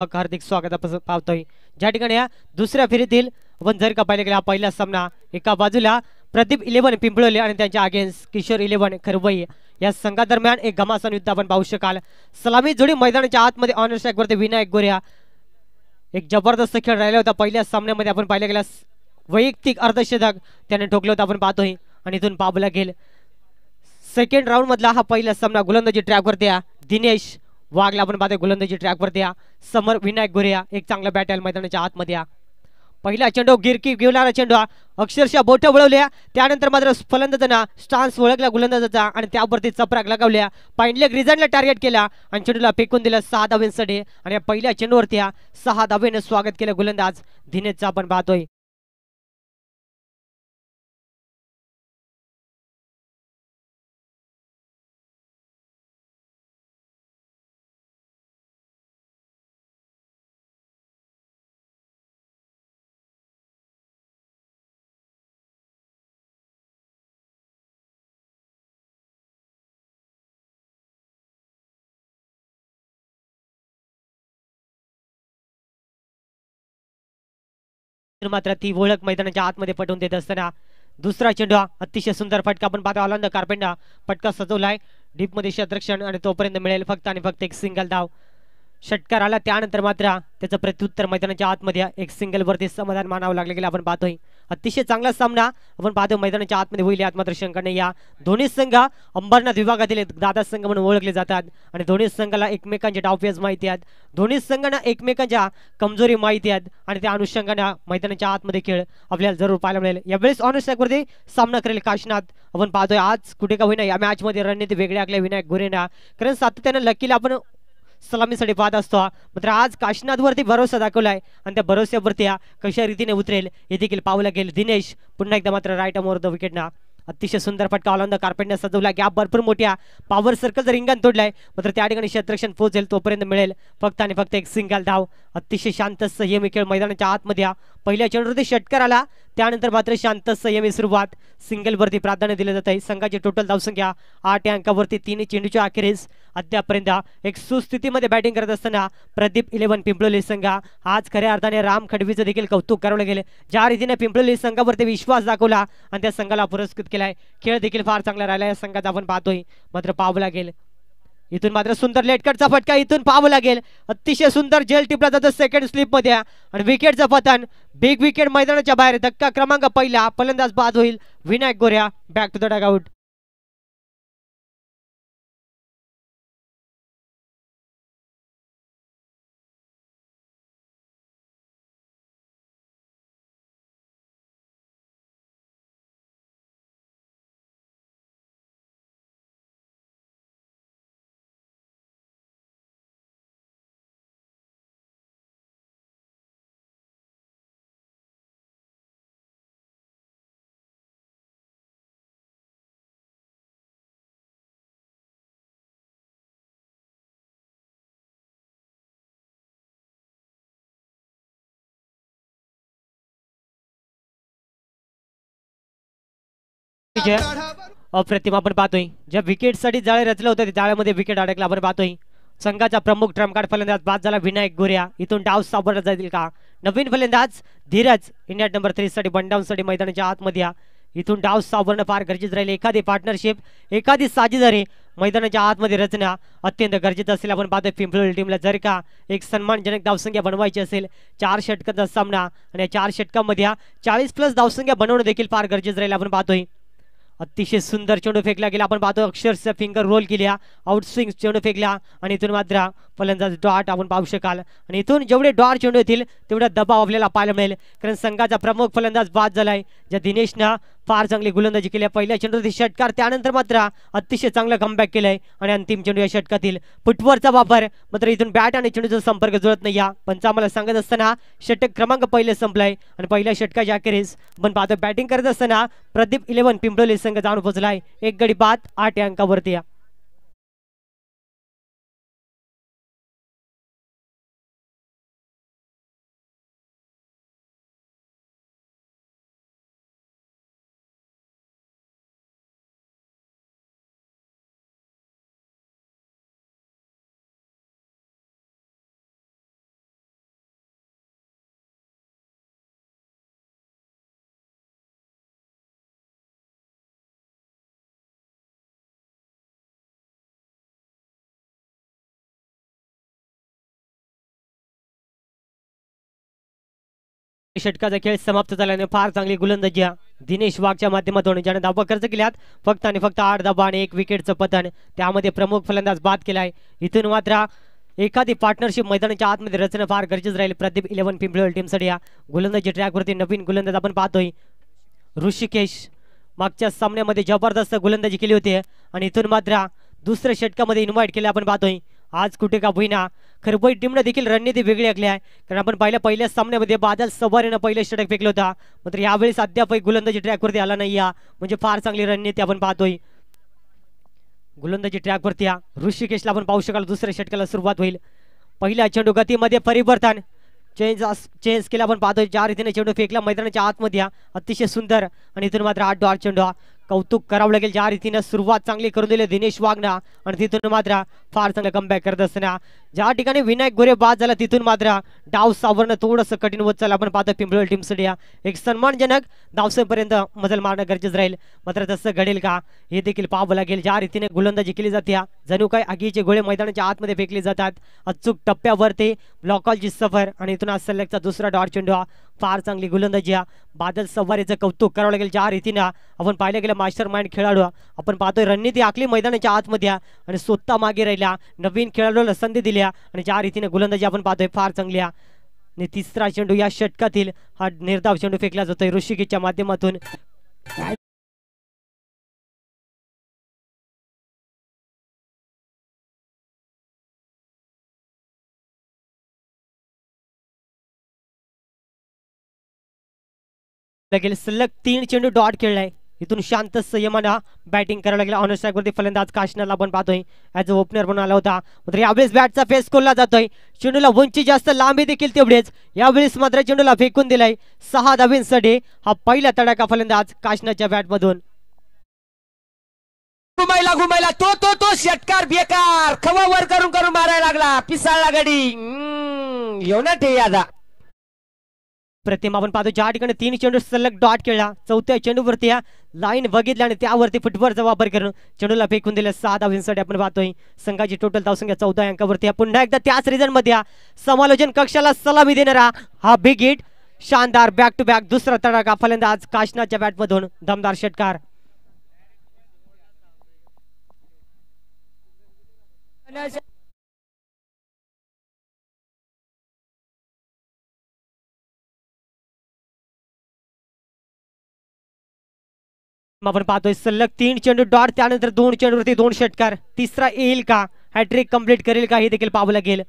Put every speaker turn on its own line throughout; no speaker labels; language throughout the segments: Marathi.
हार्दिक स्वागत आपण पाहतोय ज्या ठिकाणी या दुसऱ्या फेरीतील आपण जर का पाहिले गेला पहिला सामना एका बाजूला प्रदीप 11 पिंपळोली आणि त्यांच्या अगेन्स्ट किशोर 11 खरवई या संघादरम्यान एक घमासान युद्ध आपण पाहू शकाल। सलामी जोडी मैदानाच्या आतमध्ये ऑनर स्ट्राइक वरती विनायक गोऱ्या एक जबरदस्त खेळ राहिला होता। पहिल्या सामन्यामध्ये आपण पाहिले गेला वैयक्तिक अर्धशतक त्याने ठोकलं होतं आपण पाहतोय आणि इथून पाबला गेल सेकंड राउंड मधला हा पहिला सामना गोलंदाजी ट्रॅकवरती दिनेश वाघला आपण पाहतोय गोलंदाजी ट्रॅकवरती समोर विनायक गोऱ्या एक चांगला बॅटल मैदानाच्या आतमध्ये पहिला चेंडू गिरकी घेऊन चेंडू अक्षरशः बोट वळवल्या त्यानंतर मात्र फलंदाजांना स्टान्स ओळखला गोलंदाजाचा आणि त्यावरती चपराक लगावल्या पाइंडलेग रिझनला टार्गेट केला आणि चेंडूला फेकून दिला 6 धावांसाठी आणि या पहिल्या चेंडूवरती 6 धावेने स्वागत केलं गोलंदाज दिनेशचा आपण पाहतोय। मात्र ती ओळख मैदानाच्या आतमध्ये पटवून देत असताना दुसरा चेंडू अतिशय सुंदर फटका आपण पाहतो आनंद कारपेंडा फटका सजवलाय डीप मध्ये क्षेत्ररक्षण आणि तोपर्यंत मिळेल फक्त आणि फक्त एक सिंगल धाव। षटकार आला त्यानंतर मात्र त्याचं प्रत्युत्तर मैदानाच्या आतमध्ये एक सिंगल वरती समाधान मानावं लागलं गेलं आपण पाहतोय। अतिशय चांगला सामना आपण पाहतो मैदानाच्या आतमध्ये होईल यात मात्र शंका नाही। या दोन्ही संघ अंबरनाथ विभागातील दादा संघ म्हणून ओळखले जातात आणि दोन्ही संघाला एकमेकांचे डावपेच माहिती आहेत दोन्ही संघांना एकमेकांच्या कमजोरी माहिती आहेत आणि त्या अनुषंगाने मैदानाच्या आतमध्ये खेळ आपल्याला जरूर पाहायला मिळेल। यावेळेस ऑनर स्ट्राइक वरती सामना करेल काशीनाथ आपण पाहतोय आज कुठे का होईना या मॅच मध्ये रणनीती वेगळी आखल्या विनायक गोरेंना कारण सातत्याने लकीला आपण सलामीसाठी पाहत असतो मात्र आज काशीनाथ वरती भरोसा दाखवलाय आणि त्या भरोश्यावरती कशा रीतीने उतरेल हे देखील पाहावं लागेल। दिनेश पुन्हा एकदा मात्र राईट अमोर द विकेटना अतिशय सुंदर फटका ऑलॉन द कार्पेटने सजवला गॅप भरपूर मोठ्या पॉवर सर्कल जर रिंगण तोडलाय मात्र त्या ठिकाणी क्षेत्ररक्षण पोहोचेल तोपर्यंत मिळेल फक्त आणि फक्त एक सिंगल धाव। अतिशय शांत संयमी खेळ मैदानाच्या आतमध्ये पहिल्या चेंडूवरती षटकार आला त्यानंतर मात्र शांत संयमी सुरुवात सिंगल वरती प्राधान्य दिले जात आहे। संघाची टोटल धावसंख्या 8 अंकावरती 3 चेंडूच्या अखेरीस अद्यापर्यंत एक सुस्थितीमध्ये बॅटिंग करत असताना प्रदीप 11 पिंपळोली संघ आज खऱ्या अर्थाने राम खडवीचं देखील कौतुक करावं लागेल ज्या रीतीने पिंपळोली संघावरती विश्वास दाखवला आणि त्या संघाला पुरस्कृत केलाय। खेळ देखील फार चांगला राहिला या संघाचा आपण पाहतोय मात्र पाहावं लागेल इथून मात्र सुंदर लेटकटचा फटका इथून पाहावं लागेल अतिशय सुंदर जेल टिपला जातो सेकंड स्लिप मध्ये आणि विकेटचं पतन बिग विकेट मैदानाच्या बाहेर धक्का क्रमांक पहिला फलंदाज बाद होईल विनायक गोऱ्या बॅक टू द डगआउट। अप्रतिम आपण पाहतोय ज्या विकेट साठी जाळे रचलं होतं त्या जाळ्यामध्ये विकेट अडकला आपण पाहतोय। संघाचा प्रमुख ट्रम्प कार्ड फलंदाज बाद झाला विनायक गोऱ्या इथून डाव सावरला जाईल का नवीन फलंदाज धीरज इंडिया नंबर 3 साठी बनडाऊन साठी मैदानाच्या आतमध्ये इथून डाव सावरणं फार गरजेचं राहील। एखादी पार्टनरशिप एखादी साझेदारी मैदानाच्या आतमध्ये रचना अत्यंत गरजेचं असेल। आपण पाहतोय पिंपळोली टीमला जर का एक सन्मानजनक धावसंख्या बनवायची असेल 4 षटकांचा सामना आणि या 4 षटकांमध्ये 40+ धावसंख्या बनवणं देखील फार गरजेचं राहील। आपण पाहतोय अतिशय सुंदर चेंडू फेकला गेला आपण पाहतो अक्षरशः फिंगर रोल केल्या आउट स्विंग चेंडू फेकला आणि इथून मात्र फलंदाज डॉट आपण पाहू शकाल आणि इथून जेवढे डॉट चेंडू येतील तेवढा दबाव आपल्याला पाहायला मिळेल कारण संघाचा प्रमुख फलंदाज बाद झालाय ज्या दिनेशनं फार चांगली गोलंदाजी केली पहिल्या चेंडूवरती षटकार त्यानंतर मात्र अतिशय चांगला कमबॅक केलाय आणि अंतिम चेंडू या षटकातील फुटवरचा वापर मात्र इथून बॅट आणि चेंडूचा संपर्क जुळत नाही पंच आम्हाला सांगत असताना षटक क्रमांक पहिले संपलाय आणि पहिल्या षटकाच्या अखेरीस आपण पाहतो बॅटिंग करत असताना प्रदीप 11 पिंपळोली संघ जाऊन पोहोचलाय 1 गडी बाद 8 अंकावरती। षटकाचा खेळ समाप्त झाल्याने फार चांगली गोलंदाजी दिनेश वाघच्या माध्यमातून ज्याने धावा खर्च केल्यात फक्त आणि फक्त 8 धावा आणि 1 विकेटचं पतन त्यामध्ये प्रमुख फलंदाज बाद केलाय. इथून मात्र एखादी पार्टनरशिप मैदानाच्या आतमध्ये रचना फार गरजेचं राहील प्रदीप 11 पिंपळवल टीमसाठी. या गोलंदाजी ट्रॅकवरती नवीन गोलंदाज आपण पाहतोय ऋषिकेश. मागच्या सामन्यामध्ये जबरदस्त गोलंदाजी केली होती आणि इथून मात्र दुसऱ्या षटकामध्ये इन्व्हाइट केले आपण पाहतोय. आज कुठे का होईना खरबई टीमने देखील रणनीती वेगळी आखली आहे कारण आपण पहिल्या सामन्यामध्ये बादल सवारीनं पहिले षटक फेकलं होता मात्र यावेळेस अद्याप गोलंदाजी ट्रॅकवरती आला नाही म्हणजे फार चांगली रणनीती आपण पाहतोय. गोलंदाजी ट्रॅकवरती ऋषिकेशला आपण पाहू शकाल दुसऱ्या षटकाला सुरुवात होईल. पहिल्या चेंडू गतीमध्ये परिवर्तन चेंज केला आपण पाहतोय. ज्या रीतीने चेंडू फेकला मैदानाच्या आतमध्ये अतिशय सुंदर आणि इथून मात्र 8 डॉट चेंडू कौतुक करावं लागेल ज्या रीतीने सुरुवात चांगली करून दिली दिनेश वाघना आणि तिथून मात्र फार चांगलं कमबॅक करत असताना ज्या ठिकाणी विनायक गोरे बाद झाला तिथून मात्र डाव सावरणं थोडंसं कठीण होत चाललं आपण पाहतो. पिंपळवल टीमसाठी एक सन्मानजनक धावसेपर्यंत मजल मारणं गरजेचं राहील मात्र तसं घडेल का हे देखील पाहावं लागेल. ज्या रीतीने गोलंदाजी केली जाते जणू काय आगीचे गोळे मैदानाच्या आतमध्ये फेकले जातात अचूक टप्प्यावरती ब्लॉकॉलची सफर आणि इथून आज सलगचा दुसरा डॉट चेंडू फार चांगली गोलंदाजी बादल सवारीचं कौतुक करावं लागेल. ज्या रीतीने आपण पाहिलं गेलं मास्टर माइंड खेळाडू आपण पाहतोय रणनीती आखली मैदानाच्या आतमध्ये आणि स्वतः मागे राहिल्या नवीन खेळाडूला संधी दिल्या आणि ज्या रीतीने गोलंदाजी आपण पाहतोय फार चांगली आणि तिसरा चेंडू या षटकातील हा निर्धाव चेंडू फेकला जातोय ऋषिकेशच्या माध्यमातून. लागेल सलग 3 चेंडू डॉट खेळलाय इथून शांत संयमानं बॅटिंग करायला लागेल. ऑन स्ट्राईक वरती फलंदाज काशनाला आपण पाहतोय ॲज अ ओपनर म्हणून आला होता मात्र यावेळेस बॅटचा फेस खोलला जातोय. चेंडूला उंची जास्त लांबी देखील तेवढेच यावेळेस मात्र चेंडूला फेकून दिलाय 6 धावांसाठी हा पहिला तडाखा फलंदाज काशनाच्या बॅटमधून.
घुमायला तो षटकार बेकार खवा वर करून मारायला लागला पिसाळला गडी येऊ ना ठे यादा
प्रतिम आपण पाहतो ज्या ठिकाणी 3 चेंडू सलग डॉट खेळला चौथ्या चेंडूवरती लाईन बघितल्या आणि त्यावरती फुटबॉलचा वापर करून चेंडूला फेकून दिले 6 धावांसाठी आपण पाहतोय. संघाची टोटल धावसंख्या 14 अंकावरती पुन्हा एकदा त्याच रिझन मध्ये समालोचन कक्षाला सलामी देणारा हा बिग हिट शानदार बॅक टू बॅक दुसरा तडाखा फलंदाज काशनाच्या बॅटमधून दमदार षटकार. आपण पाहतोय सलग 3 चेंडू डॉट त्यानंतर 2 चेंडूवरती 2 षटकार तिसरा येईल का हॅट्रिक कंप्लीट करेल का हे देखील पाहावं लागेल.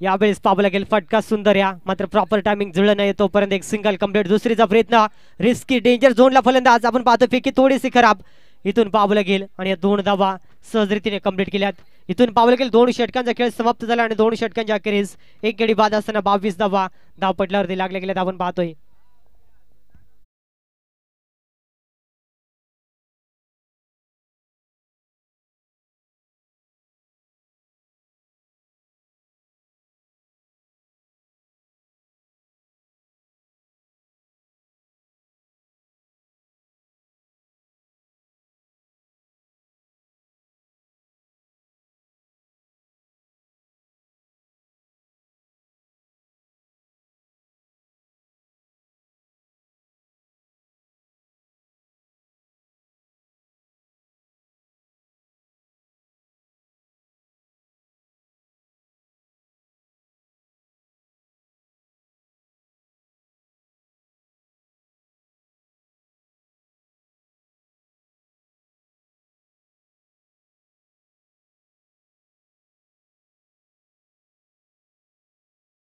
यावेळेस पाहावं लागेल फटका सुंदर या मात्र प्रॉपर टायमिंग जुळलं नाही तोपर्यंत एक सिंगल कंप्लीट. दुसरीचा प्रयत्न रिस्की डेंजर झोनला फलंदाज आपण पाहतो फेकी थोडीशी खराब इथून पाहावं लागेल आणि या 2 धावा सहजरीतीने कंप्लीट केल्यात. इथून पाहावं लागेल 2 षटकांचा खेळ समाप्त झाला आणि 2 षटकांच्या अखेरीस एक गडी बाद असताना 22 धावा धावपटलावरती लागल्या गेल्यात आपण पाहतोय.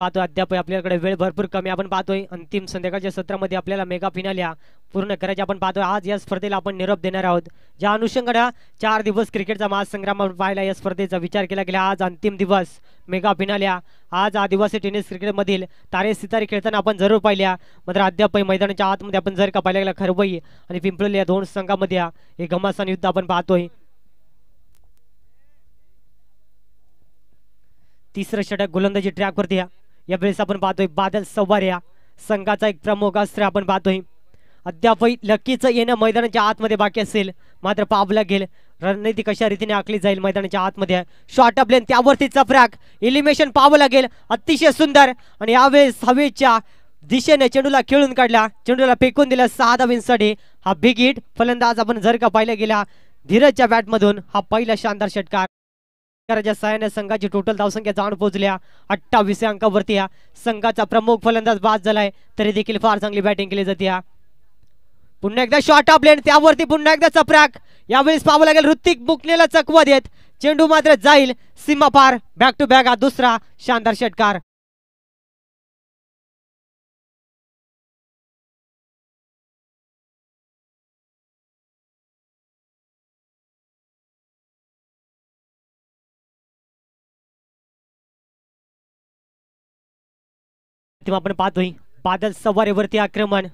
पाहतो अद्याप आपल्याकडे वेळ भरपूर कमी आपण पाहतोय अंतिम संध्याकाळच्या सत्रामध्ये आपल्याला मेगा फिनाल्या पूर्ण करायचे आपण पाहतोय. आज या स्पर्धेला आपण निरोप देणार आहोत ज्या अनुषंगाने 4 दिवस क्रिकेटचा महासंग्राम पाहायला या स्पर्धेचा विचार केला गेला. आज अंतिम दिवस मेगा फिनाल्या आज आदिवासी टेनिस क्रिकेटमधील तारे सितारे खेळताना आपण जरूर पाहिल्या मात्र अद्याप मैदानाच्या आतमध्ये आपण जर का पाहायला गेला खरबई आणि पिंपळवली या 2 संघामध्ये एक घमासान युद्ध आपण पाहतोय. तिसरं षटक गोलंदाजी ट्रॅकवरती यावेळेस आपण पाहतोय बादल सवाऱ्या संघाचा एक प्रमुख अस्त्र आपण पाहतोय. अद्याप लकीचं येणं मैदानाच्या आतमध्ये बाकी असेल मात्र पाहावं लागेल रणनीती कशा रीतीने आखली जाईल मैदानाच्या आतमध्ये. शॉर्ट अप लेन त्यावरती चपराक एलिमिनेशन पाहावं लागेल अतिशय सुंदर आणि यावेळेस हवेच्या दिशेने चेंडूला खेळून काढला, चेंडूला फेकून दिला 6 धावांसाठी. हा बिग हिट फलंदाज आपण जर का पाहिला गेला धीरजच्या बॅट मधून हा पहिला शानदार षटकार. षटकाराच्या साहाय्याने संघाची टोटल धावसंख्या जाऊन पोहोचल्या 28 अंकावरती. संघाचा प्रमुख फलंदाज बाद झालाय तरी देखील फार चांगली बॅटिंग केली जाते. पुन्हा एकदा शॉर्ट ऑफ लेन, त्यावरती पुन्हा एकदा चपराक. यावेळेस पाहावं लागेल ऋतिक बुकनेला चकवा देत चेंडू मात्र जाईल सीमा पार. बॅक टू बॅक हा दुसरा शानदार षटकार. आपण पाहतोय बादल सवारीवरती आक्रमण.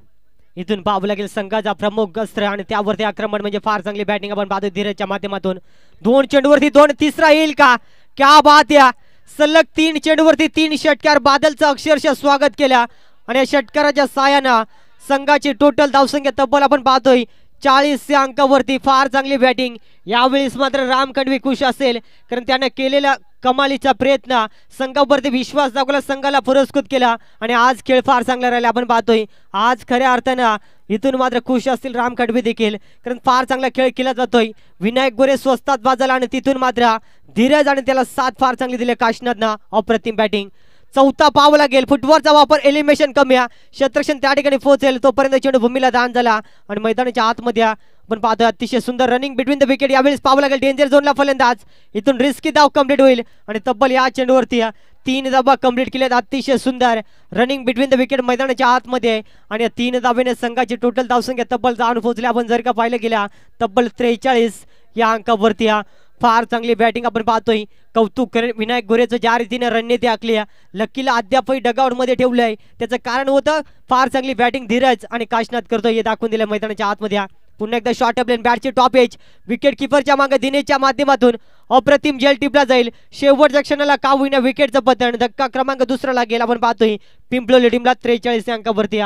इथून पाहावं लागेल संघाचा प्रमुख अस्त्र आणि त्यावरती आक्रमण म्हणजे फार चांगली बॅटिंग आपण पाहतोय धीरजच्या माध्यमातून. 2 चेंडूवरती 2, तिसरा येईल का? क्या बात या. सलग 3 चेंडूवरती 3 षटकार. बादलचं अक्षरशः स्वागत केल्या आणि या षटकाराच्या साहाय्यानं संघाची टोटल धावसंख्या तब्बल आपण पाहतोय 40 अंकावरती. फार चांगली बॅटिंग. यावेळेस मात्र राम खंडवी खुश असेल कारण त्याने केलेला कमालीचा प्रयत्न, संघावरती विश्वास दाखवला, संघाला पुरस्कृत केला आणि आज खेळ फार चांगला राहिला आपण पाहतोय. आज खऱ्या अर्थानं इथून मात्र खुश असतील राम खंडवी देखील कारण फार चांगला खेळ केला जातोय. विनायक गोरे स्वस्तात बाजाला आणि तिथून मात्र धीरज आणि त्याला साथ फार चांगली दिली काशनाथनं. अप्रतिम बॅटिंग. चौथा पाहावं लागेल. फुटबॉलचा वापर, एलिमिनेशन कमी. क्षेत्ररक्षण त्या ठिकाणी पोहोचेल तोपर्यंत चेंडू भूमीला दान झाला आणि मैदानाच्या आतमध्ये आपण पाहतोय अतिशय सुंदर रनिंग बिटवीन द विकेट. यावेळेस पाहावं लागेल डेंजर झोनला फलंदाज. इथून रिस्की धाव कंप्लीट होईल आणि तब्बल या चेंडूवरती 3 धावा कंप्लीट केल्यात. अतिशय सुंदर रनिंग बिटवीन द विकेट मैदानाच्या आतमध्ये आणि या 3 धावेने संघाची टोटल धावसंख्या तब्बल जाऊन पोहोचली. आपण जर का पाहिलं गेला तब्बल 43 या अंकावरती. फार चांगली बॅटिंग आपण पाहतोय. कौतुक विनायक गोरेचं ज्या रीतीने रणनीती आखली. लकीला अद्यापही डगआउट मध्ये ठेवलंय. त्याचं कारण होतं फार चांगली बॅटिंग धीरज आणि काशनाथ करतोय हे दाखवून दिलं मैदानाच्या आतमध्ये. पुन्हा एकदा शॉर्ट ऑफ लेन, बॅटची टॉप एज, विकेट किपरच्या मागे दिनेशच्या माध्यमातून अप्रतिम जेल टिपला जाईल. शेवटच्या क्षणाला का होईना विकेटचं पतन. धक्का क्रमांक दुसरा लागेल आपण पाहतोय पिंपलोली टीमला 43 अंकावरती.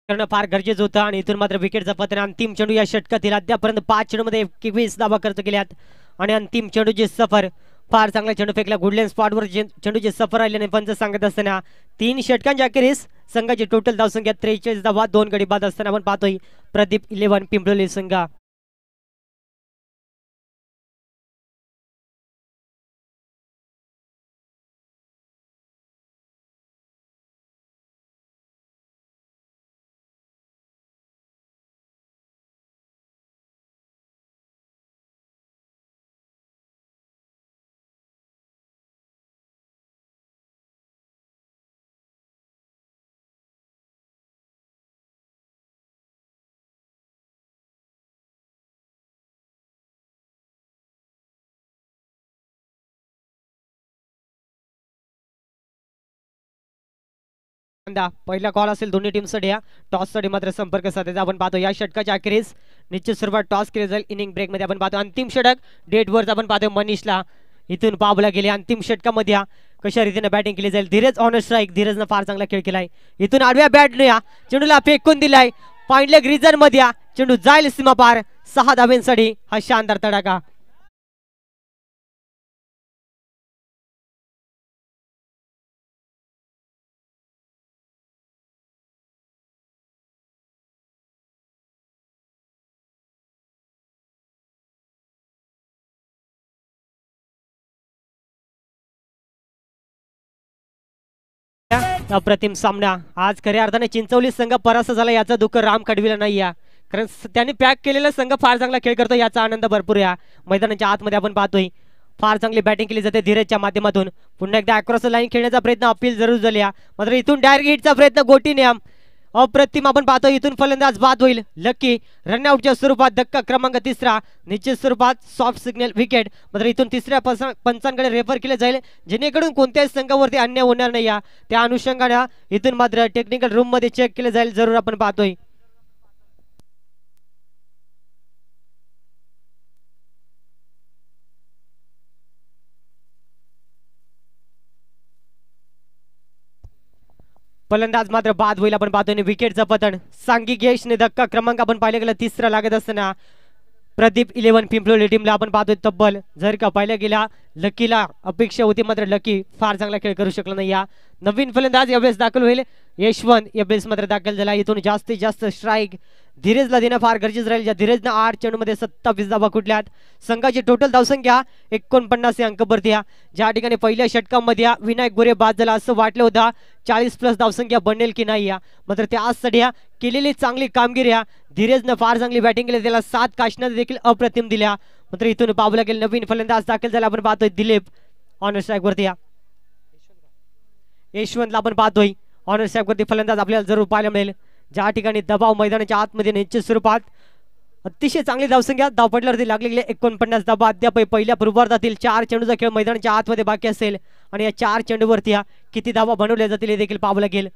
करणं फार गरजेचं होतं आणि इथून मात्र विकेटचा पतन. अंतिम चेंडू या षटकातील अद्यापर्यंत 5 चेंडूमध्ये 21 धावा खर्च केल्यात आणि अंतिम चेंडूची सफर. फार चांगला चेंडू फेकला गुडलेन स्पॉटवर. चेंडूची सफर राहिल्याने पंच सांगत असताना 3 षटकांच्या अखेरीस संघाची टोटल धावसंख्या 43 धावा, 2 गडी बाद असताना आपण पाहतोय प्रदीप 11 पिंपलोली संघ. पहिला कॉल असेल दोन्ही टीमसाठी. टॉस साठी मात्र संपर्क साधायचा आपण पाहतो. या षटकाच्या अखेरीस निश्चित स्वरूपात टॉस केले जाईल. इनिंग ब्रेक मध्ये आपण पाहतो अंतिम षटक डेट वर आपण पाहतो मनीषला. इथून पावला गेले अंतिम षटकामध्ये कशा रीतीने बॅटिंग केली जाईल. Dheeraj on strike. धीरजनं फार चांगला खेळ केलाय. इथून आडव्या बॅटने चेंडूला फेकून दिलाय. पॉइंट लेग रिजन मध्ये चेंडू जाईल सीमा पार. 6 धावांसाठी हा शानदार तडाखा. अप्रतिम सामना. आज खऱ्या अर्थाने चिंचवली संघ परास्त झाला याचं दुःख राम खंडवीला नाही आहे कारण त्यांनी पॅक केलेला संघ फार चांगला खेळ करतो याचा आनंद भरपूर आहे. मैदानाच्या आतमध्ये आपण पाहतोय फार चांगली बॅटिंग केली जाते धीरजच्या माध्यमातून. पुन्हा एकदा अक्रॉस लाईन खेळण्याचा प्रयत्न अपील जरूर झाली मात्र इथून डायरेक्ट हिटचा प्रयत्न गोटीने अप्रतिम आपण पाहतो इथून फलंदाज बाद होईल. लकी रनआउटच्या स्वरूपात धक्का क्रमांक तिसरा, निश्चित स्वरूपात सॉफ्ट सिग्नल विकेट. मात्र इथून तिसऱ्या पंचांकडे रेफर केले जाईल जेणेकरून कोणत्याही संघावरती अन्याय होणार नाही. त्या अनुषंगाने इथून मात्र टेक्निकल रूम मध्ये चेक केले जाईल. जरूर आपण पाहतोय फलंदाज मात्र बाद होईल. आपण पाहतोय विकेटचं पतन. सांघिक यशने धक्का क्रमांक आपण पाहिले गेला तिसरा लागत असताना प्रदीप 11 पिंपलोली टीमला आपण पाहतोय तब्बल. जर का पाहिल्या गेला लकीला अपेक्षा होती मात्र लकी फार चांगला खेळ करू शकला नाही. या नवीन फलंदाज यावेळेस दाखल होईल. यशवंत यावेळेस मात्र दाखल झाला. इथून जास्तीत जास्त स्ट्राईक धीरजला देणं फार गरजेचं राहील. ज्या धीरजनं 8 चेंडूमध्ये 27 धावा कुठल्यात. संघाची टोटल धावसंख्या 49 अंकभरती. ज्या ठिकाणी पहिल्या षटकामध्ये विनायक गोरे बाद झाला असं वाटलं होतं 40+ धावसंख्या बनेल की नाही. मात्र त्यासाठी केलेली चांगली कामगिरी धीरजनं फार चांगली बॅटिंग केली. त्याला 7 काशना देखील अप्रतिम दिल्या. मात्र इथून पाहावं लागेल नवीन फलंदाज दाखल झाला. आपण पाहतोय दिलीप ऑनर स्ट्राईक वरती. यशवंतला आपण पाहतोय ऑनर स्ट्राईक वरती फलंदाज आपल्याला जरूर पाहायला मिळेल. ज्या ठिकाणी दबाव मैदानाच्या आतमध्ये निश्चित स्वरूपात अतिशय चांगली धावसंख्या धावपटल्यावरती लागलेली 49 धावा. अद्याप पहिल्या पूर्वार्धातील 4 चेंडूचा खेळ मैदानाच्या आतमध्ये बाकी असेल आणि या 4 चेंडूवरती किती धावा बनवल्या जातील हे देखील पाहावं लागेल.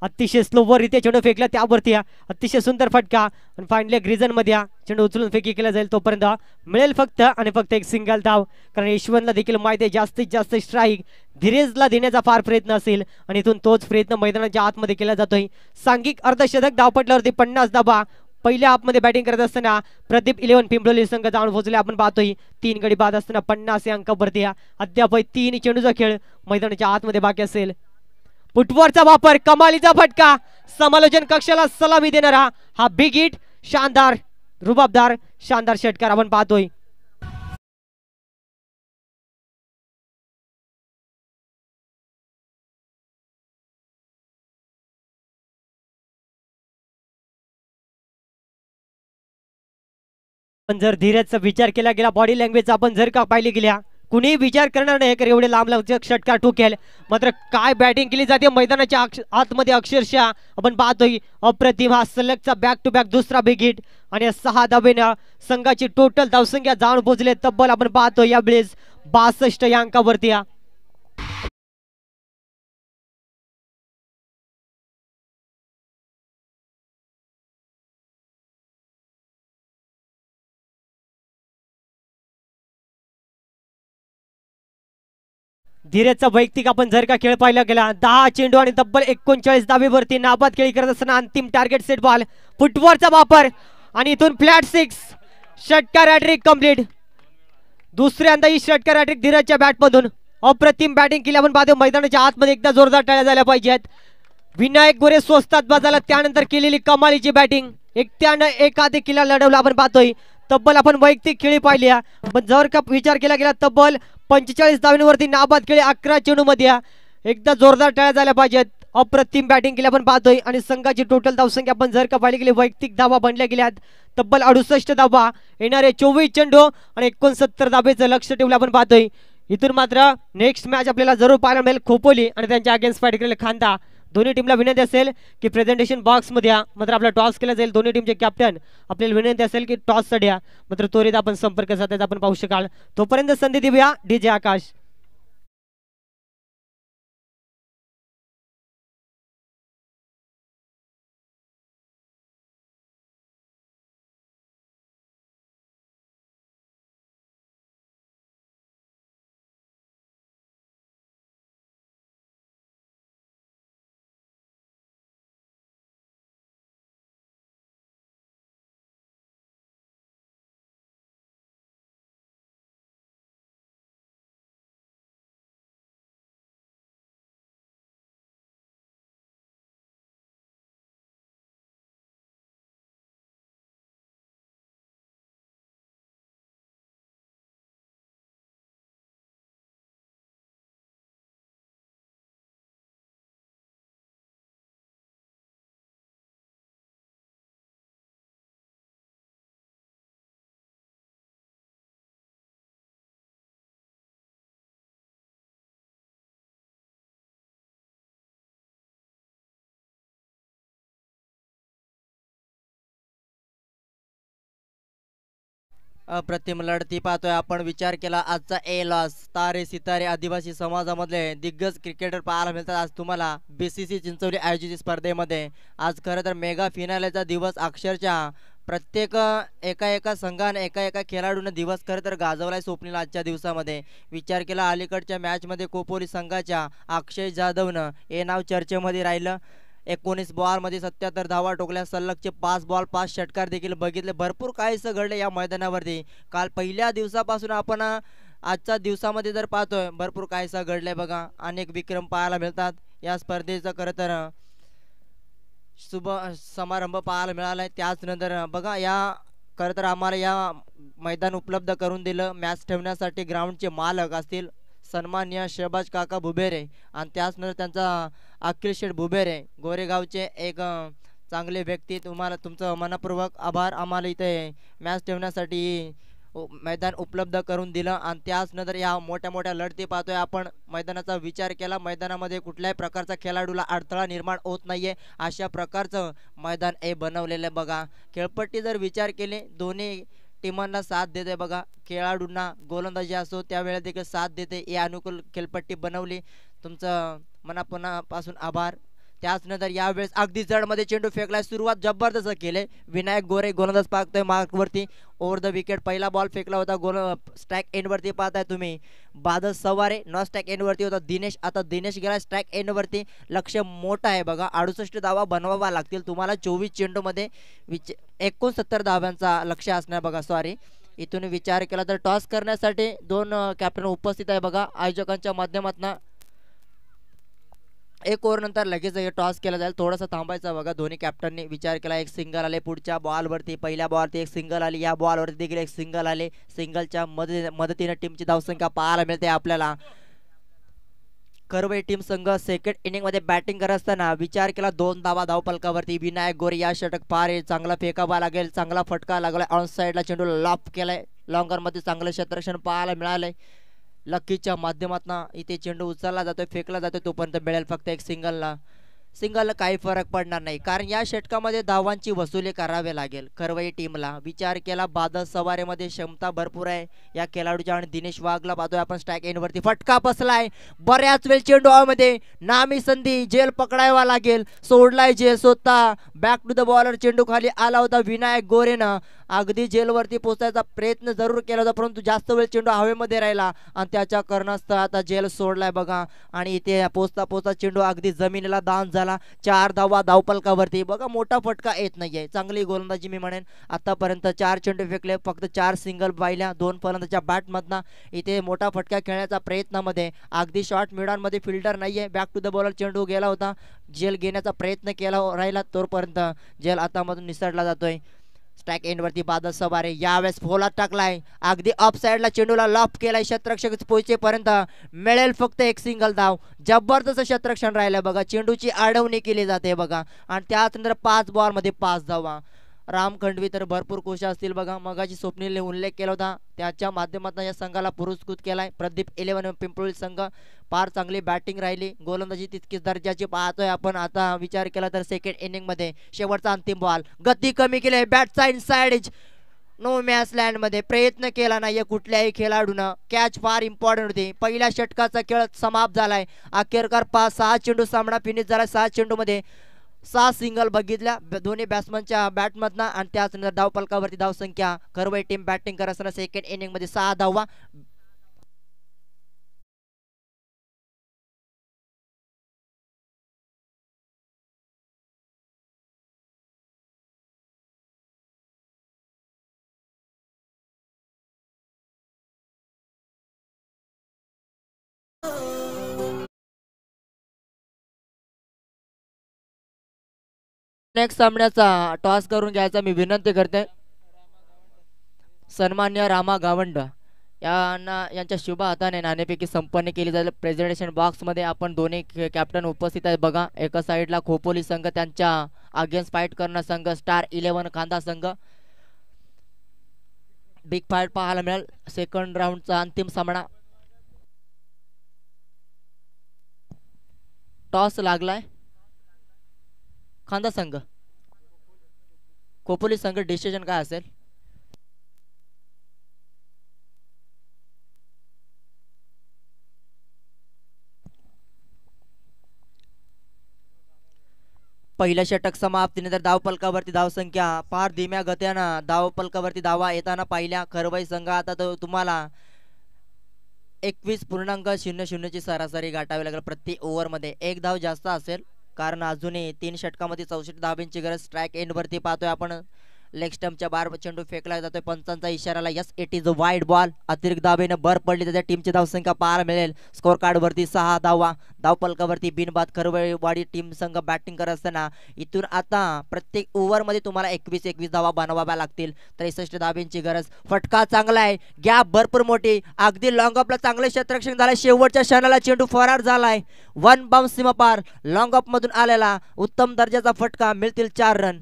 अतिशय स्लोवर रित्या चेंडू फेकला त्यावरती अतिशय सुंदर फटका आणि फायनली रिजन मध्ये चेंडू उचलून फेकी केला जाईल. तोपर्यंत मिळेल फक्त आणि फक्त एक सिंगल धाव. कारण यशवंतला देखील माहिती आहे जास्तीत जास्त स्ट्राईक धीरजला देण्याचा फार प्रयत्न असेल आणि इथून तोच प्रयत्न मैदानाच्या आतमध्ये केला जातोय. सांघिक अर्धशतक धावपटल्यावरती 50 धावा. पहिल्या हाफमध्ये बॅटिंग करत असताना प्रदीप 11 पिंपलोली संघ जाऊन पोहोचले. आपण पाहतोय 3 गडी बाद असताना 50 अंकावरती अद्याप 3 चेंडूचा खेळ मैदानाच्या आतमध्ये बाकी असेल. फुटबॉलचा वापर कमालीचा फटका समालोचन कक्षाला सलामी देणारा हा बिग हिट शानदार रुबाबदार शानदार षटकार आपण पाहतोय. पण जर धीरजचा विचार केला गेला बॉडी लँग्वेज आपण जर का पाहिली गेल्या कुणी विचार करणार नाही की एवढे लांब लांब षटकार ठोकेल. मात्र काय बॅटिंग केली जाते मैदानाच्या आतमध्ये अक्षरशः आपण पाहतोय अप्रतिम. हा सलगचा बॅक टू बॅक दुसरा बिग हिट आणि 6 धावेनं संघाची टोटल धावसंख्या जाऊन पोहोचले तब्बल आपण पाहतोय यावेळेस 62 या अंकावरती. धीरजचा वैयक्तिक आपण जर का खेळ पाहिला गेला 10 चेंडू आणि तब्बल 39 धावेवरती नाबाद खेळी करत असताना अंतिम टार्गेट सेट बॉल फुटबॉलचा वापर आणि इथून फ्लॅट 6 षटकार हॅट्रिक कंप्लीट. दुसऱ्यांदा ही षटकार हॅट्रिक धीरजच्या बॅट मधून. अप्रतिम बॅटिंग केली आपण पाहतो. मैदानाच्या आतमध्ये एकदा जोरदार टाळ्या झाल्या पाहिजेत. विनायक गोरे स्वस्तात बाजाला त्यानंतर केलेली कमालीची बॅटिंग एकट्यानं एकाधिक किल्ला लढवला आपण पाहतोय. तब्बल आपण वैयक्तिक खेळी पाहिली पण जर का विचार केला गेला तब्बल 45 धावांवरती नाबाद खेळी 11 चेंडू मध्ये एकदा जोरदार टाळ्या झाल्या पाहिजेत. अप्रतिम बॅटिंग केली आपण पाहतोय आणि संघाची टोटल धावसंख्या आपण जर का पाहिली गेली वैयक्तिक धावा बनल्या गेल्यात तब्बल 68 धावा. येणारे 24 चेंडू आणि 69 धावेचं लक्ष ठेवलं आपण पाहतोय. इथून मात्र नेक्स्ट मॅच आपल्याला जरूर पाहायला मिळेल खोपोली आणि त्यांच्या अगेन्स्ट फाईट केलेले खांदा. दोन्ही टीमला विनंती असेल की प्रेझेंटेशन बॉक्स मध्ये मात्र आपला टॉस केला जाईल. दोन्ही टीमचे कॅप्टन आपल्याला विनंती असेल की टॉस साठी मात्र त्वरित आपण संपर्क साधायचा आपण पाहू शकाल. तोपर्यंत संधी देऊया डीजे आकाश.
अप्रतिम लढती पाहतोय आपण. विचार केला आजचा ए लॉस. तारे सितारे आदिवासी समाजामधले दिग्गज क्रिकेटर पाहायला मिळतात आज तुम्हाला BCC चिंचवली आयोजित स्पर्धेमध्ये. आज खरं तर मेगा फिनालेचा दिवस. अक्षरशः प्रत्येक एका एका संघाने एका एका खेळाडूने दिवस खरं तर गाजवलाय स्वप्नील आजच्या दिवसामध्ये. विचार केला अलीकडच्या मॅचमध्ये खोपोली संघाच्या अक्षय जाधवनं हे नाव चर्चेमध्ये राहिलं. 19 बॉलमध्ये 77 धावा ठोकल्या. सलगचे 5 बॉल 5 षटकार देखील बघितले. भरपूर काहीसं घडले या मैदानावरती. काल पहिल्या दिवसापासून आपण आजच्या दिवसामध्ये जर पाहतोय भरपूर काहीसं घडलंय बघा. अनेक विक्रम पाहायला मिळतात या स्पर्धेचं. खरं तर शुभ समारंभ पाहायला मिळालाय. त्याच नंतर बघा या खरं तर आम्हाला या मैदान उपलब्ध करून दिलं मॅच ठेवण्यासाठी ग्राउंडचे मालक असतील सन्माननीय शहबाज काका भुबेरे आणि त्याचनंतर त्यांचा अखिल शेठ भुबेरे गोरेगावचे एक चांगले व्यक्ती. तुम्हाला तुमचं मनपूर्वक आभार. आम्हाला इथे मॅच ठेवण्यासाठी मैदान उपलब्ध करून दिलं आणि त्याचनंतर या मोठ्या मोठ्या लढती पाहतोय आपण. मैदानाचा विचार केला मैदानामध्ये कुठल्याही प्रकारचा खेळाडूला अडथळा निर्माण होत नाहीये अशा प्रकारचं मैदान हे बनवलेलं आहे बघा. खेळपट्टी जर विचार केले दोन्ही टीमांना साथ देते बघा. खेळाडूंना गोलंदाजी असो त्यावेळेला देखील साथ देते. ही अनुकूल खेळपट्टी बनवली. तुमचं मनापासून आभार. त्याचनंतर यावेळेस अगदी जडमध्ये चेंडू फेकलाय. सुरुवात जबरदस्त केले. विनायक गोरे गोलंदाज पाहतोय मार्कवरती. ओव्हर द विकेट पहिला बॉल फेकला होता. स्ट्राईक एंडवरती पाहताय तुम्ही. बादल सवारे नॉन स्ट्राईक एंडवरती होता दिनेश. आता दिनेश गेला स्ट्राईक एंडवरती. लक्ष मोठं आहे बघा. 68 धावा बनवावा लागतील तुम्हाला 24 चेंडूमध्ये. 69 धाव्यांचा लक्ष असणार बघा. सॉरी इथून विचार केला तर टॉस करण्यासाठी 2 कॅप्टन उपस्थित आहे बघा आयोजकांच्या माध्यमातून. 1 ओव्हर नंतर लगेच टॉस केला जाईल. थोडासा थांबायचं बघा. दोन्ही कॅप्टननी विचार केला. एक सिंगल आले पुढच्या बॉलवरती. पहिल्या बॉलवरती एक सिंगल आली. या बॉलवरती देखील एक सिंगल आले. सिंगलच्या मदतीने टीमची धावसंख्या पाहायला मिळते आपल्याला. करवई टीम संघ सेकंड इनिंगमध्ये बॅटिंग करत असताना विचार केला 2 धावा धावफलकावरती. विनायक गोरे या षटक पार चांगला फेकावा लागेल. चांगला फटका लागलाय. ऑन साईडला चेंडू लॉफ केलाय. लॉंगरमध्ये चांगलं क्षेत्ररक्षण पाहायला मिळालंय. लकीच्या माध्यमातून इथे चेंडू उचलला जातोय फेकला जातोय. तोपर्यंत मिळेल फक्त एक सिंगलला काही फरक पडणार नाही कारण या षटकामध्ये धावांची वसुली करावी लागेल करवई टीमला. विचार केला बादल सवारेमध्ये क्षमता भरपूर आहे या खेळाडूच्या आणि दिनेश वाघला पाहतोय आपण. स्ट्राईक एंडवरती फटका बसलाय. बऱ्याच वेळ चेंडू मध्ये नामी संधी. जेल पकडायवा लागेल. सोडलाय जेल स्वतः. बॅक टू द बॉलर चेंडू खाली आला होता विनायक गोरेनं. अगदी जेलवरती पोहोचायचा प्रयत्न जरूर केला होता परंतु जास्त वेळ चेंडू हवेमध्ये राहिला आणि त्याच्या कारणास्तव आता जेल सोडलाय बघा. आणि इथे पोचता चेंडू अगदी जमिनीला दान झाला. 4 धावा धावफलकावरती बघा. मोठा फटका येत नाहीये. चांगली गोलंदाजी मी म्हणेन. आतापर्यंत 4 चेंडू फेकले. फक्त 4 सिंगल पाहिल्या 2 फलंदाजाच्या बॅटमधनं. इथे मोठा फटका खेळण्याच्या प्रयत्नामध्ये अगदी शॉर्ट मिडॉनमध्ये फिल्डर नाहीये. बॅक टू द बॉलर चेंडू गेला होता. जेल घेण्याचा प्रयत्न केला राहिला तोपर्यंत जेल आता मधून निसटला जातोय. स्ट्राईक एंडवरती बादल सवारे यावेळेस फोलात टाकलाय. अगदी ऑफ साईडला चेंडूला लॉफ केलाय. क्षेत्ररक्षक पोहोचेपर्यंत मिळेल फक्त एक सिंगल धाव. जबरदस्त क्षेत्ररक्षण राहिलं बघा. चेंडूची अडवणी केली जाते बघा आणि त्यानंतर 5 बॉलमध्ये 5 धावा. राम खंडवी तर भरपूर खुश असतील बघा. मगाची स्वप्नीलने उल्लेख केला होता त्याच्या माध्यमातून या संघाला पुरस्कृत केलाय. प्रदीप 11 पिंपळी संघ फार चांगली बॅटिंग राहिली. गोलंदाजी तितकीच दर्जाची पाहतोय आपण. आता विचार केला तर सेकंड इनिंग मध्ये शेवटचा अंतिम बॉल. गती कमी केली. बॅटचा inside edge no man's land मध्ये प्रयत्न केला नाहीये कुठल्याही खेळाडूनं. कॅच फार इम्पॉर्टंट होती. पहिल्या षटकाचा खेळ समाप्त झालाय. अखेरकार 5-6 चेंडू सामना फिनिश झाला. 6 चेंडू मध्ये 6 सिंगल बघितल्या दोन्ही बॅट्समनच्या बॅटमधनं आणि त्याचनंतर धावफलकावरती धावसंख्या करवई टीम बॅटिंग करत असताना सेकंड इनिंग मध्ये 6 धावा. नेक्स्ट सामन्याचा टॉस करून घ्यायचा मी विनंती करते. सन्मान्य रामा गावंड यांच्या शुभ हाताने नाणेफेकी संपन्न केली जाईल. प्रेझेंटेशन बॉक्स मध्ये आपण दोन्ही कॅप्टन उपस्थित आहेत बघा. एका साईडला खोपोली संघ त्यांच्या अगेन्स्ट फाईट करणार संघ स्टार 11 खांदा संघ. बिग फाईट पाहायला मिळेल. सेकंड राऊंडचा अंतिम सामना. टॉस लागलाय. खांदा संघ खोपोली संघ डिसिजन काय असेल. पहिल्या षटक समाप्तीनंतर धावफलकावरती धावसंख्या फार धीम्या गत्यानं धावफलकावरती धावा येताना पाहिल्या. खरवाई संघ आता तुम्हाला 21.00 ची सरासरी गाठावी लागेल प्रति ओव्हरमध्ये. एक धाव जास्त असेल कारण अजूनही 3 षटकामध्ये 64 धावांची गरज. स्ट्राईक एंड वरती पाहतोय आपण लेग स्टंपच्या बार चेंडू फेकला जातोय. पंचांचा इशाराला yes it is a wide ball. अतिरिक्त धावेनं भर पडली त्याच्या टीमची धावसंख्या पाहायला मिळेल. स्कोर कार्ड वरती 6 धावा. धावफलकावरती बिनबाद खरवळवाडी टीम संघ बॅटिंग करत असताना इथून आता प्रत्येक ओव्हरमध्ये तुम्हाला 21 धावा बनवाव्या लागतील. 63 धावांची गरज. फटका चांगला आहे, गॅप भरपूर मोठी, अगदी लॉंग ऑफला चांगले क्षेत्ररक्षण झालंय. शेवटच्या क्षणाला चेंडू फरार झालाय. 1 बाउन्स सीमापार लॉंग ऑफ मधून आलेला उत्तम दर्जाचा फटका. मिळतील 4 रन.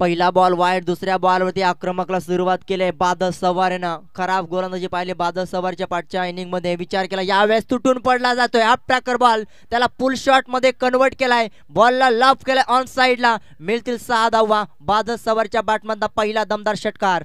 पहिला बॉल वाईड. दुसऱ्या बॉलवरती आक्रमकला सुरुवात केली बादल सवारेनं. खराब गोलंदाजी पाहिली बादल सवारच्या पाठच्या इनिंग मध्ये. विचार केला यावेळेस तुटून पडला जातोय. अप ट्रॅकर बॉल त्याला पुल शॉट मध्ये कन्वर्ट केलाय. बॉलला लॉफ केलाय ऑन साइडला. मिळतील 6 धावा. बादल सवारच्या बॅटमधला पहिला दमदार षटकार.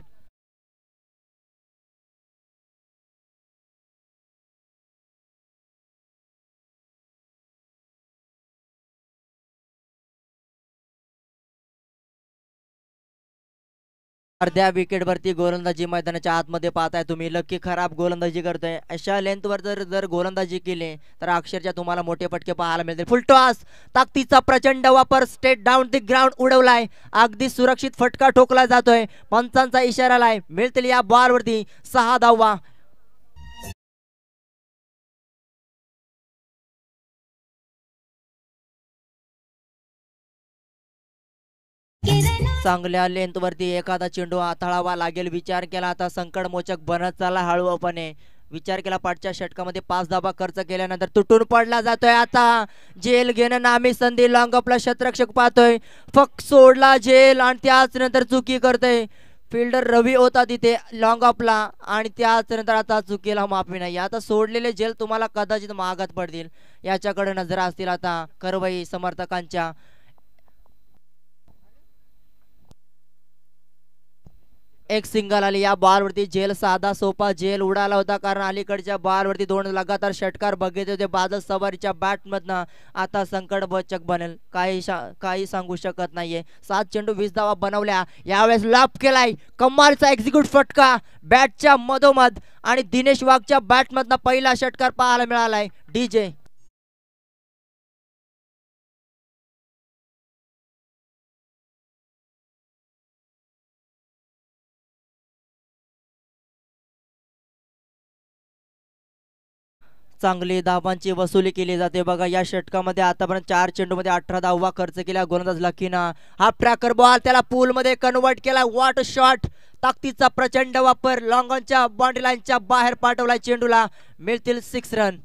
अर्ध्या विकेटवरती गोलंदाजी मैदानाच्या आतमध्ये पाहताय तुम्ही. लकी खराब गोलंदाजी करतोय. अशा लेंथवर जर गोलंदाजी केली तर अक्षरशः तुम्हाला मोठे फटके पाहायला मिळतील. Full toss. ताकदीचा प्रचंड वापर. स्टेट डाऊन द ग्राउंड उडवलाय. अगदी सुरक्षित फटका ठोकला जातोय. पंचांचा इशारा आलाय. मिळतील या बॉलवरती 6 धावा. चांगल्या लेंथ वरती एखादा चेंडू हाताळावा लागेल. विचार केला आता संकटमोचक बनत चालला हळूपणे. विचार केला पाठच्या षटकामध्ये 5 धावा खर्च केल्यानंतर तुटून पडला जातोय. आता जेल घेणं नामी संधी. लॉंग ऑफला क्षेत्ररक्षक पाहतोय. फक्त सोडला जेल आणि त्याच नंतर चुकी करतोय. फिल्डर रवी होता तिथे लॉंग ऑफला आणि त्याच नंतर आता चुकीला माफी नाही. आता सोडलेले जेल तुम्हाला कदाचित महागात पडतील. याच्याकडे नजर असतील आता करवई समर्थकांच्या. एक सिंगल आली या बॉलवरती. जेल साधा सोपा जेल उडाला होता कारण अलीकडच्या बॉलवरती 2 लगातार षटकार बघितले होते बादल सवारीच्या बॅटमधनं. आता संकटमोचक बनेल काही सांगू शकत नाहीये. 7 चेंडू 20 धावा बनवल्या. यावेळेस लाभ केलाय. कमालचा एक्झिक्यूट फटका बॅटच्या मधोमध आणि दिनेश वाघच्या बॅटमधनं पहिला षटकार पाहायला मिळालाय. डीजे चांगली धावांची वसुली केली जाते बघा या षटकामध्ये. आतापर्यंत 4 चेंडूमध्ये 18 धावा खर्च केल्या गोलंदाज लकीना. हा ट्रॅकर बॉल त्याला पूल मध्ये कन्वर्ट केला. What shot. ताकदीचा प्रचंड वापर. लॉंगॉनच्या बाउंड्री लाईनच्या बाहेर पाठवलाय चेंडूला. मिळतील 6 रन.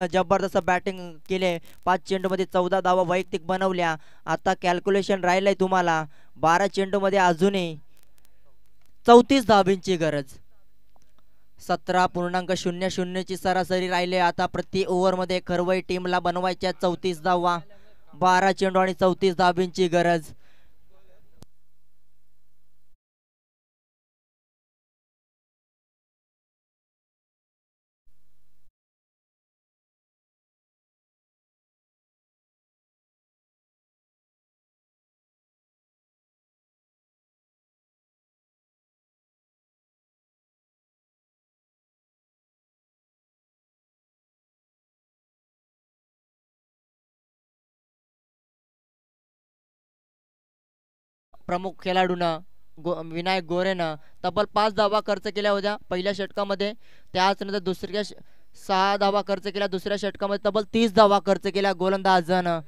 जबरदस्त बॅटिंग केले. 5 चेंडूमध्ये 14 धावा वैयक्तिक बनवल्या. आता कॅल्क्युलेशन राहिलंय तुम्हाला. 12 चेंडूमध्ये अजूनही 34 धावांची गरज. 17.00 ची सरासरी राहिले. आता प्रति ओव्हर मध्ये खरवई टीमला बनवायच्या 34 धावा. 12 चेंडू आणि 34 धावांची गरज. प्रमुख खेळाडूनं विनायक गोरेनं तब्बल 5 धावा खर्च केल्या होत्या पहिल्या षटकामध्ये. त्याच नंतर दुसऱ्या 6 धावा खर्च केल्या दुसऱ्या षटकामध्ये. तब्बल 30 धावा खर्च केल्या गोलंदाजानं.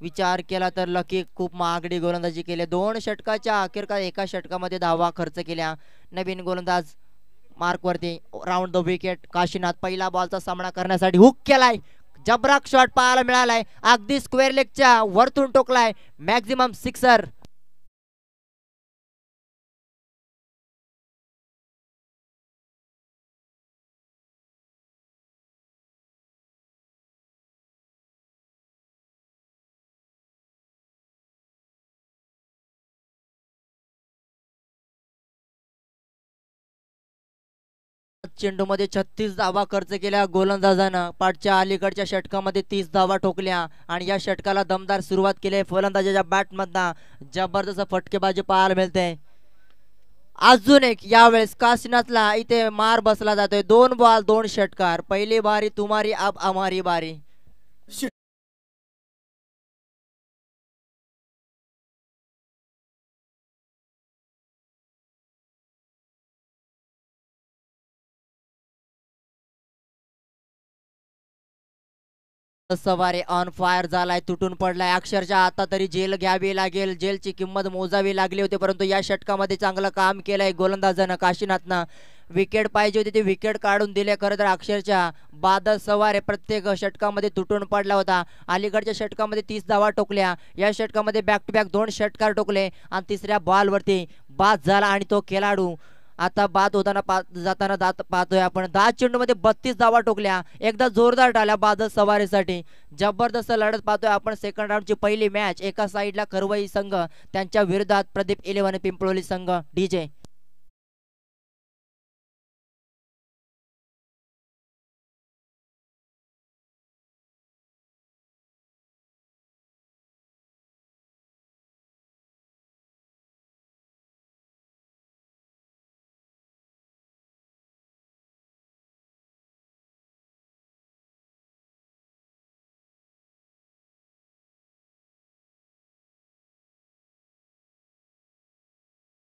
विचार केला तर लकी खूप महागडी गोलंदाजी केली. 2 षटकाच्या अखेर एका षटकामध्ये धावा खर्च केल्या. नवीन गोलंदाज मार्क वरती. राऊंड द विकेट काशीनाथ पहिला बॉलचा सामना करण्यासाठी हुक केलाय. जबराक शॉट पाहायला मिळालाय. अगदी स्क्वेअर लेगच्या वरतून टोकलाय. Maximum sixer. चेंडू मध्ये 36 धावा खर्च केल्या गोलंदाजानं. पाठच्या अलीकडच्या षटकामध्ये 30 धावा ठोकल्या आणि या षटकाला दमदार सुरुवात केली. फलंदाजाच्या बॅटमधनं जबरदस्त फटकेबाजी पाहायला मिळते. अजून एक यावेळेस काशीनाथला इथे मार बसला जातोय. 2 बॉल 2 षटकार. पहिली बारी तुम्हारी अब हमारी बारी. सवारे ऑन फायर झालाय. तुटून पडलाय. अक्षरशः आता तरी जेल घ्यावी लागेल. जेलची किंमत मोजावी लागली होती परंतु या षटकामध्ये चांगलं काम केलंय गोलंदाजानं काशीनाथनं. विकेट पाहिजे होती ती विकेट काढून दिले. खरं तर अक्षरशः बादल सवारे प्रत्येक षटकामध्ये तुटून पडला होता. अलीकडच्या षटकामध्ये 30 धावा टोकल्या. या षटकामध्ये बॅक टू बॅक 2 षटकार टोकले आणि तिसऱ्या बॉलवरती बाद झाला आणि तो खेळाडू आता बाद होताना जाताना पाहतोय आपण. 10 चेंडूमध्ये 32 धावा टोकल्या. एकदा जोरदार टाळ्या बादल सवारीसाठी. जबरदस्त लढत पाहतोय आपण. सेकंड राऊंडची पहिली मॅच. एका साईडला खरवई संघ त्यांच्या विरोधात प्रदीप 11 पिंपळोली संघ. डीजे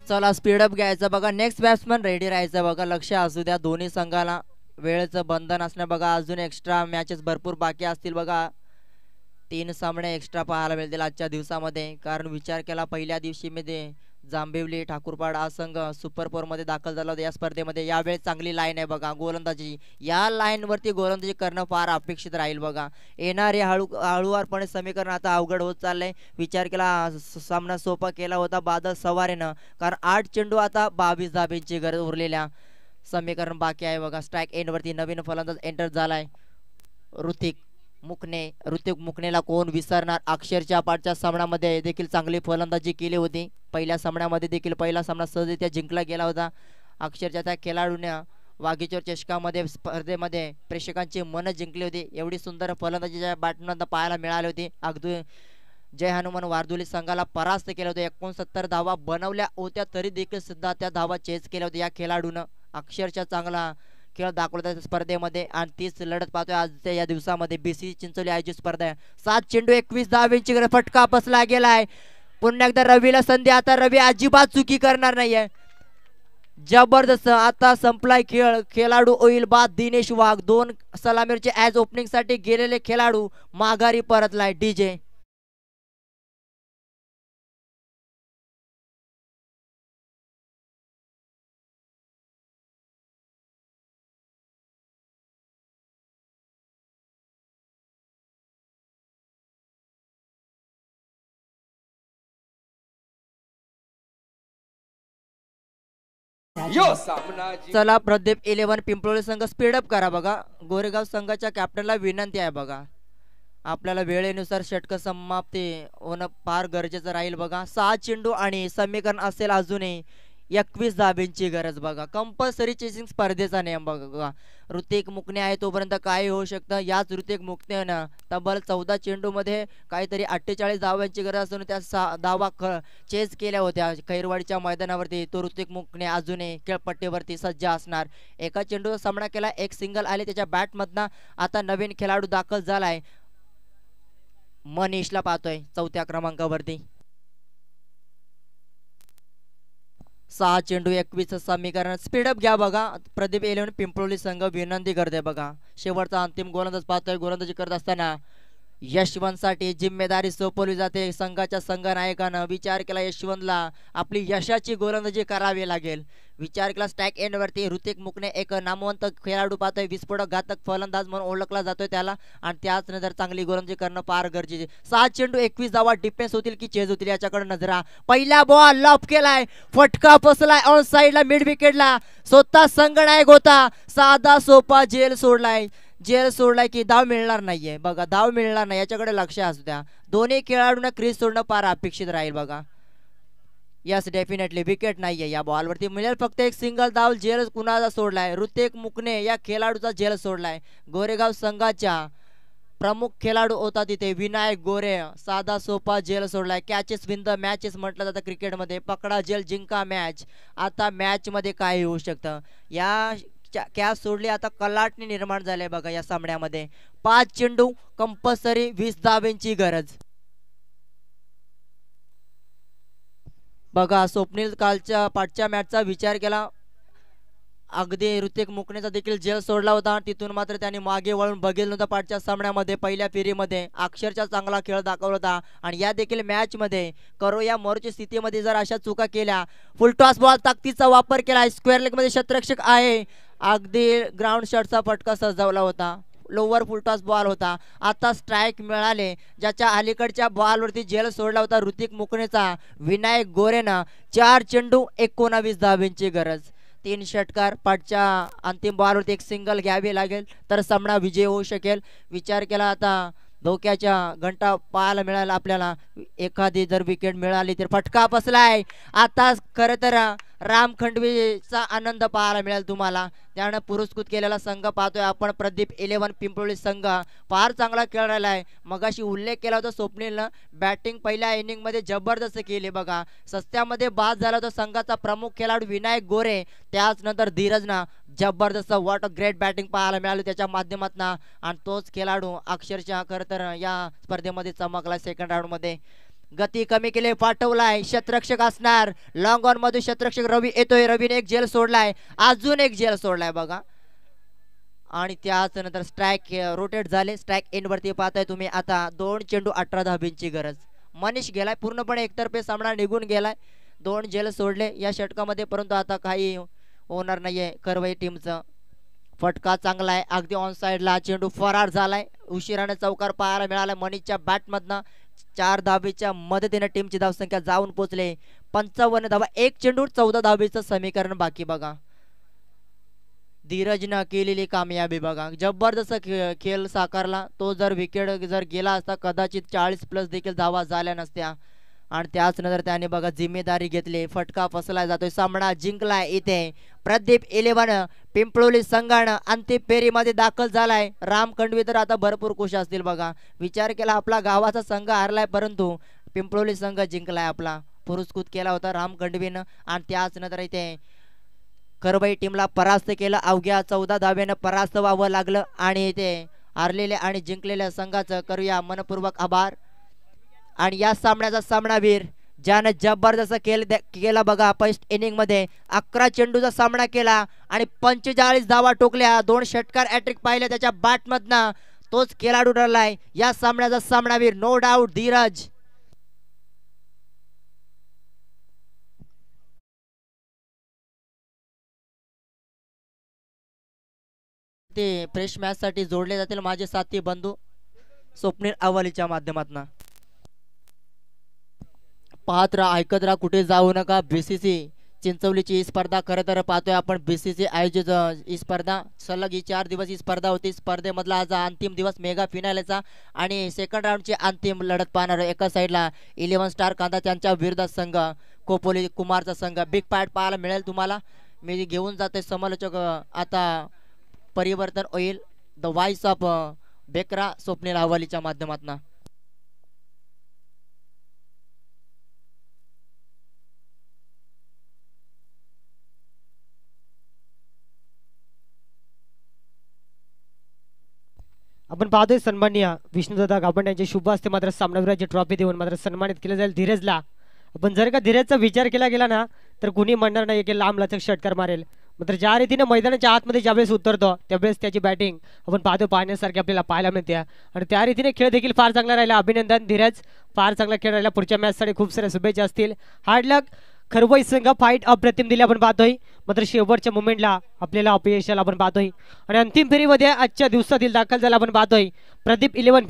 चला स्पीडअप घ्यायचं बघा. नेक्स्ट बॅट्समन रेडी राहायचं बघा. लक्ष असू द्या दोन्ही संघाला. वेळेचं बंधन असणं बघा. अजून एक्स्ट्रा मॅचेस भरपूर बाकी असतील बघा. 3 सामने एक्स्ट्रा पाहायला मिळतील आजच्या दिवसामध्ये. कारण विचार केला पहिल्या दिवशी मध्ये जांभिवली ठाकूरपाड हा संघ सुपर 4 मध्ये दाखल झाला होता या स्पर्धेमध्ये. यावेळेस चांगली लाईन आहे बघा गोलंदाजी. या लाईन वरती गोलंदाजी करणं फार अपेक्षित राहील बघा. येणारे हळूवारपणे समीकरण आता अवघड होत चाललंय. विचार केला सामना सोपा केला होता बादल सवारेनं. कारण 8 चेंडू आता 22 धाब्यांची गरज उरलेल्या समीकरण बाकी आहे बघा. स्ट्राईक एंड वरती नवीन फलंदाज एंटर झालाय ऋतिक मुकनेला कोण विसरणार. अक्षरच्या पाठच्या सामन्यामध्ये देखील चांगली फलंदाजी केली होती. पहिल्या सामन्यामध्ये देखील पहिला सामना सहजरित्या जिंकला गेला होता. अक्षरच्या त्या खेळाडूने वाघेश्वर चषकामध्ये स्पर्धेमध्ये प्रेक्षकांची मन जिंकली होती. एवढी सुंदर फलंदाजीच्या बॅटमधून पाहायला मिळाली होती. अगदी जय हनुमान वारदुली संघाला परास्त केलं होतं. 69 धावा बनवल्या होत्या तरी देखील सुद्धा त्या धावा चेस केल्या होत्या या खेळाडूनं. अक्षरशः चांगला खेळ दाखवला स्पर्धेमध्ये आणि तीच लढत पाहतोय आज या दिवसामध्ये. बीसी चिंचोली आयोजित स्पर्धा आहे. 7 चेंडू 21 धाब्यांची फटका बसला गेलाय. पुन्हा एकदा रवीला संधी. आता रवी अजिबात चुकी करणार नाहीये. जबरदस्त आता संपलाय खेळ. खेळाडू होईल बाद दिनेश वाघ. 2 सलामीचे ऍज ओपनिंग साठी गेलेले खेळाडू माघारी परतलाय. डीजे चला प्रदीप 11 पिंपळोली संघ स्पीडअप करा बघा. गोरेगाव संघाच्या कॅप्टनला विनंती आहे बघा. आपल्याला वेळेनुसार षटक समाप्ती होणं फार गरजेचं राहील बघा. 6 चेंडू आणि समीकरण असेल अजूनही 21 धाब्यांची गरज बघा. कंपल्सरी चेसिंग स्पर्धेचा नियम बघा. ऋतिक मुकणे आहे तोपर्यंत काय होऊ शकतं. याच ऋतिक मुकणेनं तब्बल 14 चेंडू मध्ये काहीतरी 48 धावांची गरज असून त्या धावा चेस केल्या होत्या खैरवाडीच्या मैदानावरती. तो ऋतिक मुकणे अजूनही खेळपट्टीवरती सज्ज असणार. एका चेंडूचा सामना केला. एक सिंगल आले त्याच्या बॅटमधनं. आता नवीन खेळाडू दाखल झालाय. मनीषला पाहतोय 4थ्या क्रमांकावरती. 6 चेंडू 21 समीकरण. स्पीडअप घ्या बघा. प्रदीप 11 पिंपळोली संघ विनंती करते बघा. शेवटचा अंतिम गोलंदाज पाहतोय. गोलंदाजी करत असताना यशवंतसाठी जिम्मेदारी सोपवली जाते. संघाच्या संघनायकानं विचार केला यशवंतला आपली यशाची गोलंदाजी करावी लागेल. विचार केला स्टॅक एंड वरती ऋतिक मुकणे एक नामवंत खेळाडू पाहतोय. विस्फोटक घातक फलंदाज म्हणून ओळखला जातोय त्याला आणि त्याच नंतर चांगली गोलंदाजी करणं फार गरजेचे. 7 चेंडू 21 धावा. डिफेन्स होतील की चेज होतील याच्याकडे नजरा. पहिला बॉल लॉप केलाय. फटका बसलाय ऑन साइडला मिड विकेटला. स्वतः संघनायक होता. साधा सोपा जेल सोडलाय. जेल सोडलाय की धाव मिळणार नाहीये बघा. धाव मिळणार नाही याच्याकडे लक्ष असू द्या. दोन्ही खेळाडूंना क्रीज सोडणं फार अपेक्षित राहील बघा. यस डेफिनेटली विकेट नाहीये या बॉलवरती. मिळेल फक्त एक सिंगल धाव. जेल कुणाचा सोडलाय? ऋतिक मुकणे या खेळाडूचा जेल सोडलाय. गोरेगाव संघाच्या प्रमुख खेळाडू होता तिथे विनायक गोरे. साधा सोपा जेल सोडलाय. कॅचेस विन द मॅचेस म्हटलं जातं क्रिकेटमध्ये. पकडा जेल जिंका मॅच. आता मॅच मध्ये काय होऊ शकतं या कॅच सोडली. आता कलाटणी निर्माण झाले बघा या सामन्यामध्ये. 5 चेंडू कंपल्सरी 20 धावांची गरज बघा. स्वप्नील कालच्या पाठच्या मॅचचा विचार केला. अगदी ऋतिक मुकणेचा देखील जेल सोडला होता. तिथून मात्र त्यांनी मागे वळून बघितलं होतं. पाठच्या सामन्यामध्ये पहिल्या फेरीमध्ये अक्षरशः चांगला खेळ दाखवला होता आणि या देखील मॅच मध्ये करो या मोरच्या स्थितीमध्ये जर अशा चुका केल्या. फुलटॉस बॉल ताकदीचा वापर केला. स्क्वेअर लेग मध्ये शतरक्षक आहे. अगदी ग्राउंड शॉटचा फटका सजवला होता. लोवर फुलटॉस बॉल होता. आता स्ट्राईक मिळाले. ज्याच्या अलीकडच्या बॉलवरती जेल सोडला होता ऋतिक मुकणेचा विनायक गोरेनं. 4 चेंडू 19 धावांची गरज. 3 षटकार. पाठच्या अंतिम बॉलवरती एक सिंगल घ्यावी लागेल तर सामना विजय होऊ शकेल. विचार केला आता धोक्याच्या घंटा पाहायला मिळाला आपल्याला. एखादी जर विकेट मिळाली तर फटका बसलाय. आता खरं तर राम खंडवीचा आनंद पाहायला मिळेल तुम्हाला. त्यानं पुरस्कृत केलेला संघ पाहतोय आपण. प्रदीप 11 पिंपळी संघ फार चांगला खेळ राहिला आहे. मगाशी उल्लेख केला होता स्वप्नीलनं. बॅटिंग पहिल्या इनिंग मध्ये जबरदस्त केली बघा. सस्त्यामध्ये बाद झाला होता संघाचा प्रमुख खेळाडू विनायक गोरे. त्याच नंतर धीरजनं जबरदस्त वॉट ग्रेट बॅटिंग पाहायला मिळाली त्याच्या माध्यमातून आणि तोच खेळाडू अक्षरशः खरं तर या स्पर्धेमध्ये चमकला. सेकंड राऊंड मध्ये गती कमी केले. पाठवलाय. शतरक्षक असणार. लॉंग ऑन मध्ये शतरक्षक रवी येतोय. रवीने एक जेल सोडलाय. अजून एक जेल सोडलाय बघा आणि त्याच नंतर स्ट्राईक रोटेट झाले. स्ट्राईक एंड वरती पाहताय तुम्ही. आता 2 चेंडू 18 धावांची गरज. मनीष गेलाय. पूर्णपणे एकतर्फे सामना निघून गेलाय. 2 जेल सोडले या षटकामध्ये परंतु आता काही होणार नाहीये करवई टीमचं. फटका चांगला आहे. अगदी ऑन साइडला चेंडू फरार झालाय. उशिराने चौकार पाहायला मिळाला मनीषच्या बॅटमधनं. 4 धावेच्या मदतीने टीमची धावसंख्या जाऊन पोहोचले 55 धावा. 1 चेंडू 14 धावेचं समीकरण बाकी बघा. धीरजनं केलेली कामयाबी बघा. जबरदस्त खेळ साकारला तो. जर विकेट जर गेला असता कदाचित 40+ देखील धावा झाल्या नसत्या आणि त्याच नंतर त्याने बघा जिम्मेदारी घेतली. फटका फसला जातोय. सामना जिंकलाय इथे प्रदीप 11 पिंपळोली संघानं अंतिम फेरीमध्ये दाखल झालाय. राम खंडवी तर आता भरपूर खुश असतील बघा. विचार केला आपला गावाचा संघ हारलाय परंतु पिंपळोली संघ जिंकलाय आपला. पुरस्कृत केला होता राम खंडवीनं आणि त्याच नंतर इथे करबई टीमला परास्त केलं. अवघ्या 14 धावेनं परास्त व्हावं लागलं आणि इथे हारलेल्या आणि जिंकलेल्या संघाचं करूया मनपूर्वक आभार. आणि या सामन्याचा सामनावीर ज्यानं जबरदस्त केला बघा. फर्स्ट इनिंग मध्ये 11 चेंडूचा सामना केला आणि 45 धावा टोकल्या. 2 षटकार हॅट्रिक पाहिल्या त्याच्या बॅटमधनं. तोच खेळाडू ठरलाय या सामन्याचा सामनावीर. No doubt Dheeraj. ते फ्रेश मॅच साठी जोडले जातील माझे साथी बंधू स्वप्नील अव्वलीच्या माध्यमातून. पाहत राहा, ऐकत राहा, कुठे जाऊ नका. बीसीसी चिंचवलीची ही स्पर्धा खरं तर पाहतोय आपण. बीसीसी आयोजित ही स्पर्धा सलग ही 4 दिवस ही स्पर्धा होती. स्पर्धेमधला आज अंतिम दिवस मेगा फिनालेचा आणि सेकंड राऊंडची अंतिम लढत पाहणार. एका साईडला 11 स्टार कांदा त्यांच्या विरुद्ध संघ कोपोली कुमारचा संघ. बिग फाईट पाहायला मिळेल तुम्हाला. मी घेऊन जाते समालोचक. आता परिवर्तन होईल. द व्हॉइस ऑफ बेकरा स्वप्नील अव्वलीच्या माध्यमातून.
आपण पाहतोय सन्माननीय विष्णुदादा गाभण यांचे शुभ हस्ते मात्र सामनावीराची ट्रॉफी देऊन मात्र सन्मानित केलं जाईल धीरजला. आपण जर का धीरजचा विचार केला गेला ना तर कुणी म्हणणार नाही की लांब लचक षटकार मारेल. मात्र ज्या रीतीने मैदानाच्या आतमध्ये ज्यावेळेस उतरतो त्यावेळेस त्याची बॅटिंग आपण पाहण्यासारखी आपल्याला पाहायला मिळते आणि त्या रीतीने खेळ देखील फार चांगला राहिला. अभिनंदन धीरज, फार चांगला खेळ राहिला. पुढच्या मॅचसाठी खूप साऱ्या शुभेच्छा असतील. हार्ड लक. खरवई संघ फाईट अप्रतिम दिली आपण पाहतोय. मात्र शेवटच्या मुमेंटला आपल्याला अपयशाला आपण पाहतोय आणि अंतिम फेरीमध्ये आजच्या दिवसातील दाखल झाला आपण पाहतोय प्रदीप 11